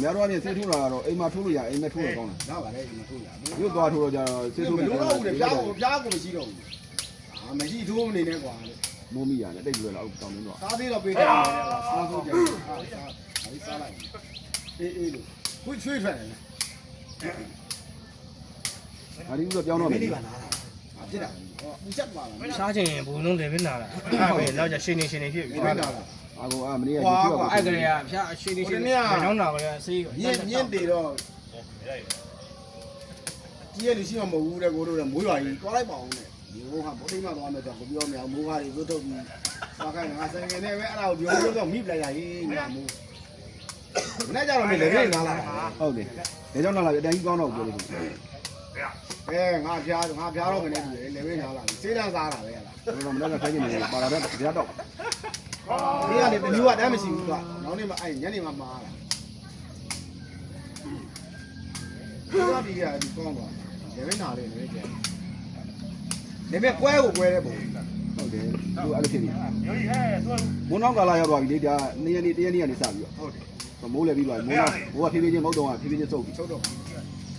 များတော့ဆေးထိုးတာတော့အိမ်မှာထိုးလို့ရအိမ်မဲ့ထိုးရကောင်းတယ် ရပါတယ်ဒီမှာထိုးရ ရုပ်သွားထိုးတော့ကျတော့ဆေးထိုး မလို့တော့ဘူးလေပြားကိုမရှိတော့ဘူးမရှိထိုးမနေနဲ့ကွာ မိုးမိရတယ်တိတ်လွယ်တော့တောင်းနေတော့ စားသေးတော့ပေးတယ်စားဆိုးကြတယ်စားလိုက်အေးလို့ခုချွေးထွက်တယ် ဒါဒီကတော့ပြောင်းတော့မယ် ပြစ်တာပူချက်ပါလား စားချင်ဘုံလုံးတယ်ပဲနာလာအဲ့ပဲနောက်ကျရှင်နေဖြစ်ပြီ ပြစ်တာလား အာကိုမနေ့က YouTube က အဲ့ကလေးကဖျားရှင်နေဘယ်တော့နာကလေးဆေး မြင့်တေတော့ကြီးရလူရှိမှမဟုတ်ဘူးတဲ့ကိုတို့ကမိုးရွာကြီးတွားလိုက်ပါအောင်နဲ့ဒီဟိုကဘုတ်ထိမှသွားမယ်ဆိုကိုပြောမရမိုးကားတွေသွတ်ထုတ်ပြီးသွားခိုင်းငါဆိုင်ငယ်နဲ့ပဲအဲ့ဒါကိုပြောတော့မိပလိုက်ရရေးငါမိုးနဲ့ကြတော့မင်းလည်းနားလာတာ ဟုတ်တယ်ဒါကြောင့်လာပြီအတန်းကြီးကောင်းတော့ပြောလို့ ငါဖျားတော့မနေဘူးလေလည်းနားလာပြီစေးတန်းစားတာပဲလား ကျွန်တော်မလည်းခိုင်းနေတယ်ပါလာတော့တရားတော့ ဒီကနေတမျိုးကတမ်းမရှိဘူးကွာနောက်နေ့မှအဲ့ညနေမှမှားတာဒီကဒီကောင်းပါလည်းနားလေလည်းကျန်ဒါပေမဲ့ကွဲကိုကွဲတဲ့ပုံ ဟုတ်တယ်သူအဲ့လိုဖြစ်နေဘုံနောက်ကာလာရောက်သွားပြီလေဒါ2ရက်နေ့1ရက်နေ့ကနေစပြီးတော့ ဟုတ်တယ် မိုးလည်းပြီးသွားပြီမိုးကဖြည်းဖြည်းချင်းမဟုတ်တော့ဖြည်းဖြည်းချင်းစုပ်ပြီ ချုပ်တော့